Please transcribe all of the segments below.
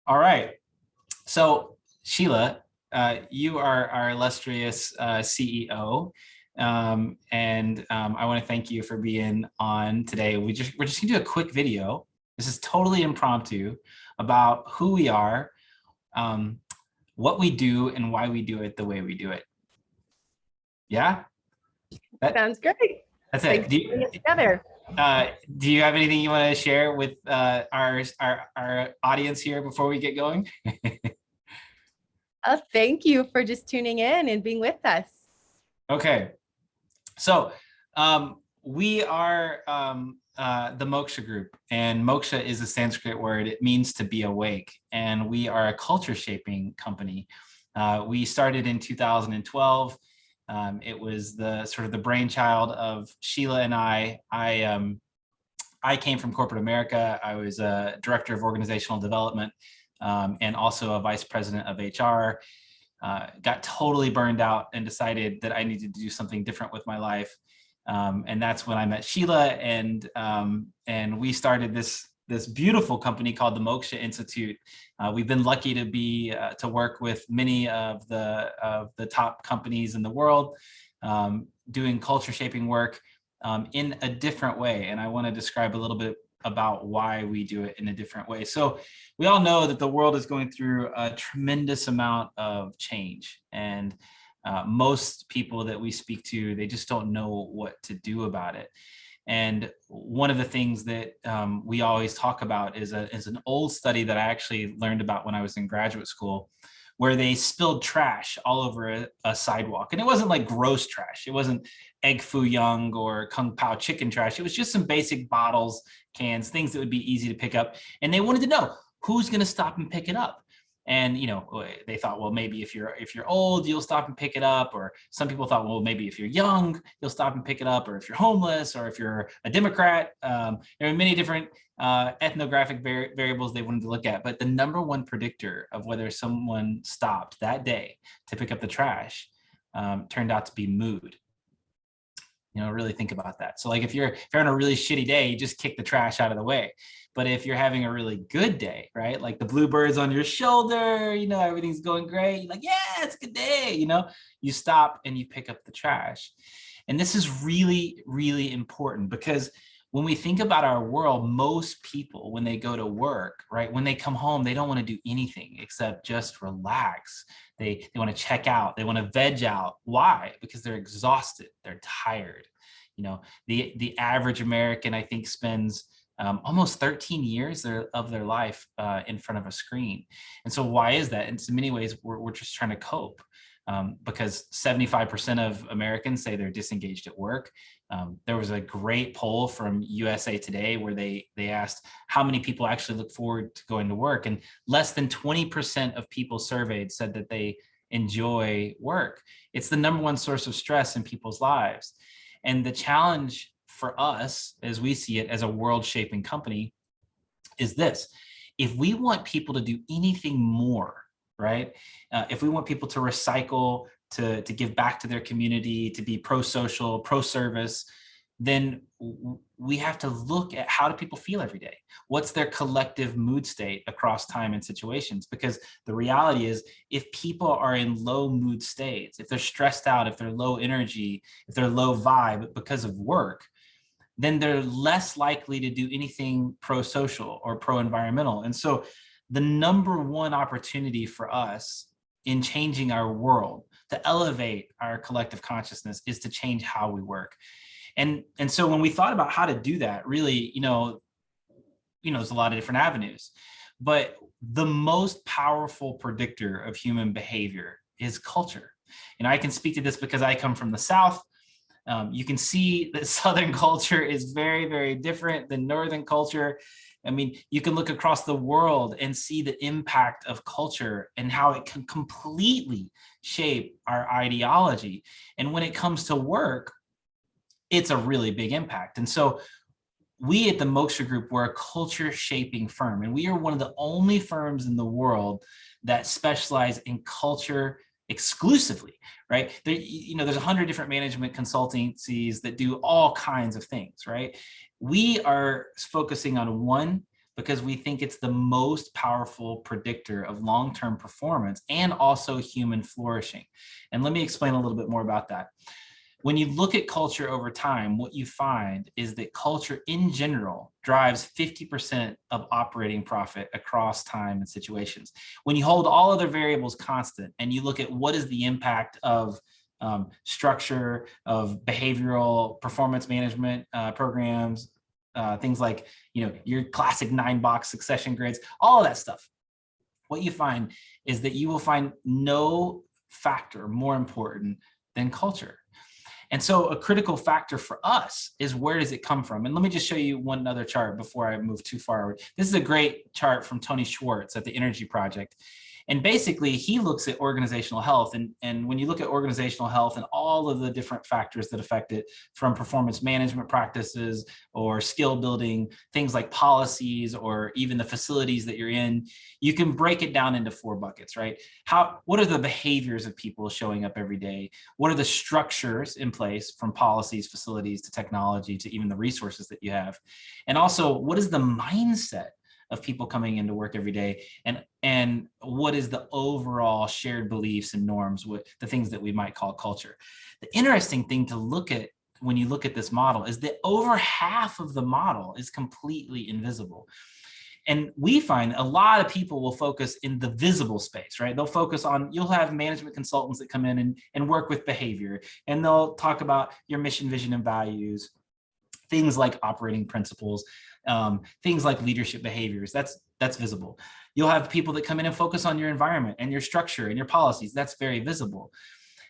All right. So Sheila, you are our illustrious CEO. And I want to thank you for being on today. We're just gonna do a quick video. This is totally impromptu about who we are, um, what we do, and why we do it the way we do it. Yeah, Sounds great. that's Thanks it. for putting it together. Do you have anything you want to share with our audience here before we get going? Thank you for just tuning in and being with us. Okay. So we are the Moksha group, and Moksha is a Sanskrit word. It means to be awake, and we are a culture shaping company. We started in 2012. It was the sort of the brainchild of Sheila and I. I came from corporate America. I was a director of organizational development and also a vice president of HR. Got totally burned out and decided that I needed to do something different with my life. And that's when I met Sheila, and we started this beautiful company called the Moksha Institute. We've been lucky to be to work with many of the top companies in the world, doing culture shaping work in a different way. And I want to describe a little bit about why we do it in a different way. So we all know that the world is going through a tremendous amount of change, and most people that we speak to, they just don't know what to do about it. And one of the things that we always talk about is an old study that I actually learned about when I was in graduate school, where they spilled trash all over a sidewalk. And it wasn't like gross trash. It wasn't egg foo young or kung pao chicken trash. It was just some basic bottles, cans, things that would be easy to pick up. And they wanted to know who's going to stop and pick it up. And they thought, well, maybe if you're old, you'll stop and pick it up. Or some people thought, well, maybe if you're young, you'll stop and pick it up. Or if you're homeless, or if you're a Democrat. There are many different ethnographic variables they wanted to look at. But the number one predictor of whether someone stopped that day to pick up the trash turned out to be mood. Really think about that. So like if you're on a really shitty day, you just kick the trash out of the way. But if you're having a really good day, right? Like the bluebird's on your shoulder, everything's going great. You're like, yeah, it's a good day. You stop and you pick up the trash. And this is really, really important, because when we think about our world, most people, when they go to work, right, when they come home, they don't want to do anything except just relax. They want to check out. They want to veg out. Why? Because they're exhausted. They're tired. The average American, I think, spends almost 13 years of their life in front of a screen. And so why is that? In so many ways, we're just trying to cope. Because 75% of Americans say they're disengaged at work. There was a great poll from USA Today where they asked how many people actually look forward to going to work, and less than 20% of people surveyed said that they enjoy work. It's the number one source of stress in people's lives. And the challenge for us, as we see it as a world-shaping company, is this: if we want people to do anything more, right? If we want people to recycle, to give back to their community, to be pro-social, pro-service, then we have to look at how do people feel every day? What's their collective mood state across time and situations? Because the reality is, if people are in low mood states, if they're stressed out, if they're low energy, if they're low vibe because of work, then they're less likely to do anything pro-social or pro-environmental. And so the number one opportunity for us in changing our world, to elevate our collective consciousness, is to change how we work. And so when we thought about how to do that, really, there's a lot of different avenues, but the most powerful predictor of human behavior is culture. And I can speak to this because I come from the South. You can see that Southern culture is very, very different than Northern culture. I mean, you can look across the world and see the impact of culture and how it can completely shape our ideology. And when it comes to work, it's a really big impact. And so we at the Moksha Group, we're a culture shaping firm, and we are one of the only firms in the world that specialize in culture exclusively, right? There's 100 different management consultancies that do all kinds of things, right? We are focusing on one, because we think it's the most powerful predictor of long-term performance and also human flourishing. And let me explain a little bit more about that. When you look at culture over time, what you find is that culture in general drives 50% of operating profit across time and situations. When you hold all other variables constant and you look at what is the impact of structure, of behavioral performance management programs, things like, your classic 9-box succession grids, all of that stuff, what you find is that you will find no factor more important than culture. And so a critical factor for us is, where does it come from? And let me just show you one other chart before I move too far. This is a great chart from Tony Schwartz at the Energy Project. And basically, he looks at organizational health. And when you look at organizational health and all of the different factors that affect it, from performance management practices or skill building, things like policies, or even the facilities that you're in, you can break it down into 4 buckets, right? What are the behaviors of people showing up every day? What are the structures in place, from policies, facilities, to technology, to even the resources that you have? And also, what is the mindset of people coming into work every day, and what is the overall shared beliefs and norms, with the things that we might call culture? The interesting thing to look at when you look at this model is that over half of the model is completely invisible. And we find a lot of people will focus in the visible space, right? They'll focus on, you'll have management consultants that come in and work with behavior, and they'll talk about your mission, vision, and values, things like operating principles, things like leadership behaviors. That's visible. You'll have people that come in and focus on your environment and your structure and your policies. That's very visible.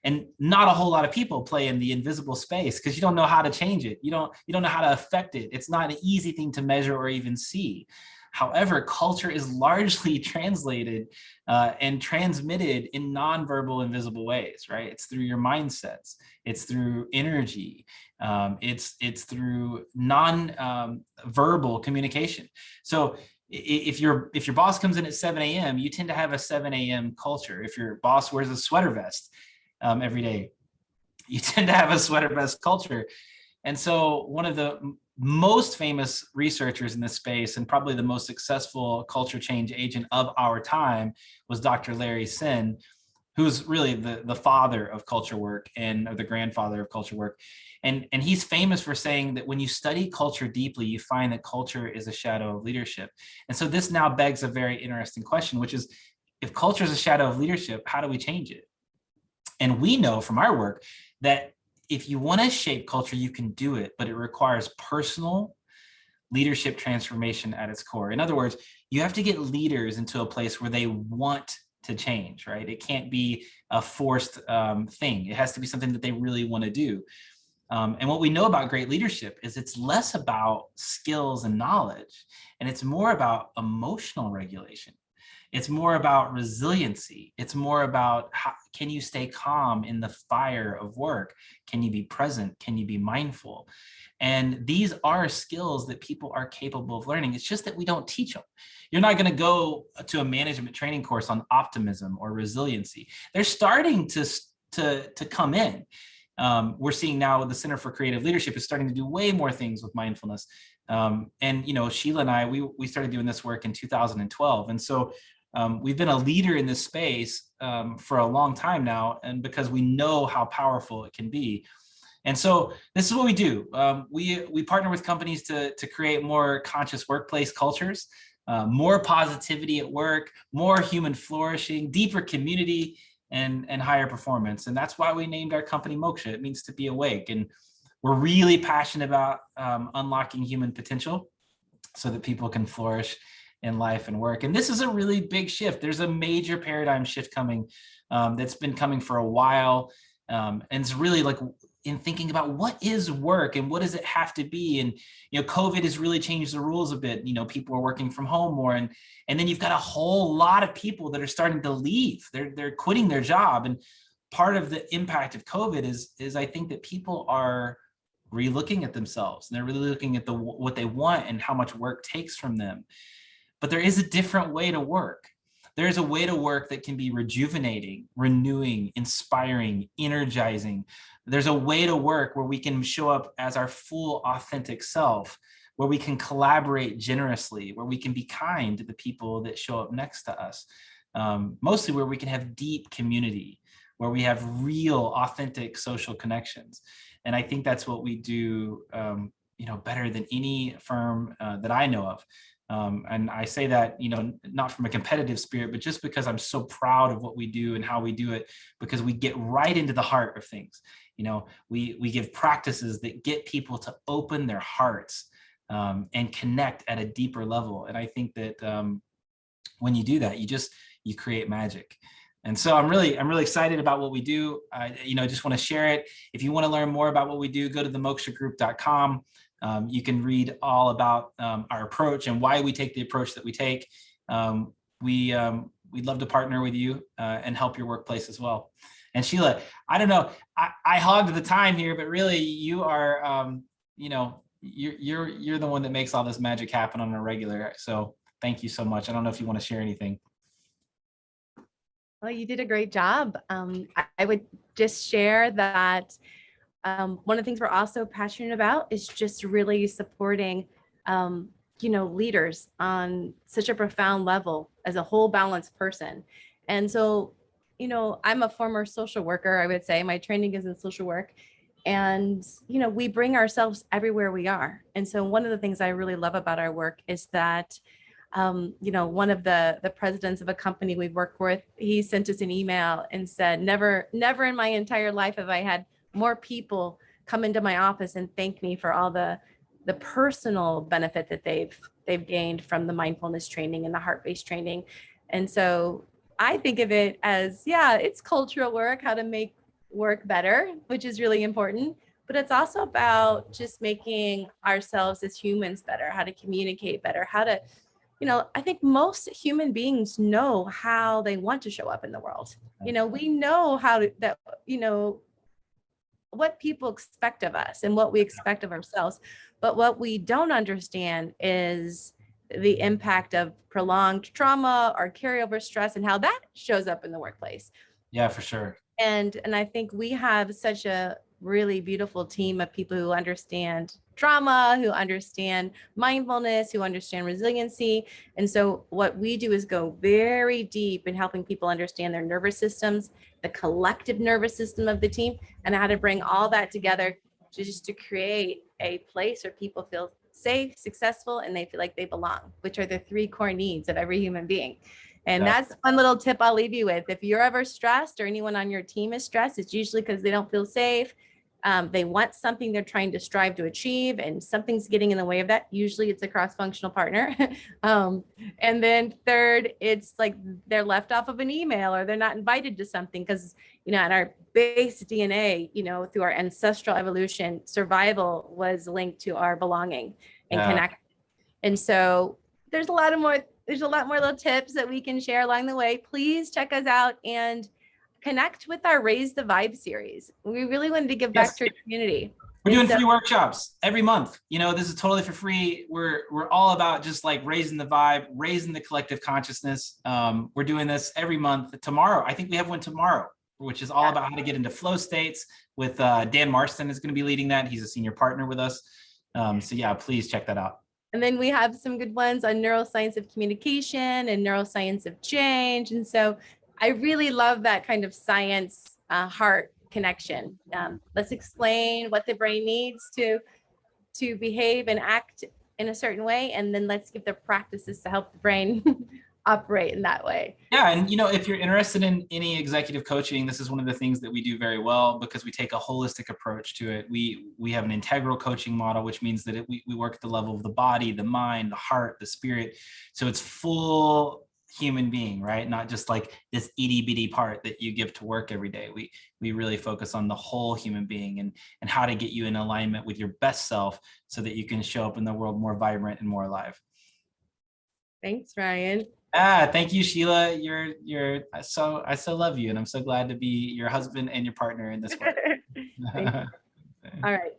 And not a whole lot of people play in the invisible space, because you don't know how to change it. You don't know how to affect it. It's not an easy thing to measure or even see. However, culture is largely translated and transmitted in nonverbal, invisible ways, right? It's through your mindsets. It's through energy. It's through non-verbal communication. So if your boss comes in at 7 a.m., you tend to have a 7 a.m. culture. If your boss wears a sweater vest every day, you tend to have a sweater vest culture. And so one of the most famous researchers in this space, and probably the most successful culture change agent of our time, was Dr. Larry Sinn, who's really the father of culture work, or the grandfather of culture work. And he's famous for saying that when you study culture deeply, you find that culture is a shadow of leadership. And so this now begs a very interesting question, which is, if culture is a shadow of leadership, how do we change it? And we know from our work that if you want to shape culture, you can do it, but it requires personal leadership transformation at its core. In other words, you have to get leaders into a place where they want to change, right? It can't be a forced thing. It has to be something that they really want to do. And what we know about great leadership is it's less about skills and knowledge, and it's more about emotional regulation. It's more about resiliency. It's more about can you stay calm in the fire of work? Can you be present? Can you be mindful? And these are skills that people are capable of learning. It's just that we don't teach them. You're not going to go to a management training course on optimism or resiliency. They're starting to come in. We're seeing now the Center for Creative Leadership is starting to do way more things with mindfulness. And Sheila and I, we started doing this work in 2012. And so we've been a leader in this space for a long time now, and because we know how powerful it can be. And so this is what we do. We partner with companies to create more conscious workplace cultures, more positivity at work, more human flourishing, deeper community, and higher performance. And that's why we named our company Moksha. It means to be awake. And we're really passionate about unlocking human potential so that people can flourish in life and work. And this is a really big shift. There's a major paradigm shift coming that's been coming for a while. And it's really like in thinking about what is work and what does it have to be. And, COVID has really changed the rules a bit. People are working from home more. And then you've got a whole lot of people that are starting to leave. They're quitting their job. And part of the impact of COVID is I think that people are re-looking at themselves, and they're really looking at what they want and how much work takes from them. But there is a different way to work. There is a way to work that can be rejuvenating, renewing, inspiring, energizing. There's a way to work where we can show up as our full, authentic self where we can collaborate generously, where we can be kind to the people that show up next to us, mostly where we can have deep community, where we have real, authentic social connections. And I think that's what we do, better than any firm that I know of. And I say that, not from a competitive spirit, but just because I'm so proud of what we do and how we do it, because we get right into the heart of things. We give practices that get people to open their hearts and connect at a deeper level. And I think that when you do that, you create magic. And so I'm really excited about what we do. I just want to share it. If you want to learn more about what we do, go to themokshagroup.com. You can read all about our approach and why we take the approach that we take. We'd love to partner with you and help your workplace as well. And Sheila, I don't know, I hogged the time here, but really you are, you're the one that makes all this magic happen on a regular. So thank you so much. I don't know if you want to share anything. Well, you did a great job. I would just share that one of the things we're also passionate about is just really supporting, leaders on such a profound level as a whole balanced person. And so, I'm a former social worker, I would say. My training is in social work. And, we bring ourselves everywhere we are. And so one of the things I really love about our work is that one of the presidents of a company we work with, he sent us an email and said, never in my entire life have I had more people come into my office and thank me for all the personal benefit that they've gained from the mindfulness training and the heart-based training. And so I think of it as, it's cultural work, how to make work better, which is really important. But it's also about just making ourselves as humans better, how to communicate better, how to, I think most human beings know how they want to show up in the world. We know what people expect of us and what we expect of ourselves. But what we don't understand is the impact of prolonged trauma or carryover stress and how that shows up in the workplace. Yeah, for sure. And I think we have such a really beautiful team of people who understand trauma, who understand mindfulness, who understand resiliency. And so what we do is go very deep in helping people understand their nervous systems, the collective nervous system of the team, and how to bring all that together to create a place where people feel safe, successful, and they feel like they belong, which are the 3 core needs of every human being. And that's one little tip I'll leave you with. If you're ever stressed or anyone on your team is stressed, it's usually because they don't feel safe. They want something they're trying to strive to achieve and something's getting in the way of that. Usually it's a cross-functional partner. And then third, it's like they're left off of an email or they're not invited to something because, in our base DNA, through our ancestral evolution, survival was linked to our belonging and connect. And so there's a lot more little tips that we can share along the way. Please check us out and connect with our Raise the Vibe series. We really wanted to give back to our community. We're doing free workshops every month. This is totally for free. We're all about just like raising the vibe, raising the collective consciousness. We're doing this every month. Tomorrow, I think we have one tomorrow, which is all about how to get into flow states with Dan Marston is going to be leading that. He's a senior partner with us. So please check that out. And then we have some good ones on neuroscience of communication and neuroscience of change. And so I really love that kind of science heart connection. Let's explain what the brain needs to behave and act in a certain way. And then let's give the practices to help the brain operate in that way. Yeah. And, if you're interested in any executive coaching, this is one of the things that we do very well because we take a holistic approach to it. We have an integral coaching model, which means that we work at the level of the body, the mind, the heart, the spirit. So it's full human being, right? Not just like this itty bitty part that you give to work every day. We really focus on the whole human being and how to get you in alignment with your best self so that you can show up in the world more vibrant and more alive. Thanks, Ryan. Thank you, Sheila. I so love you, and I'm so glad to be your husband and your partner in this work. All right.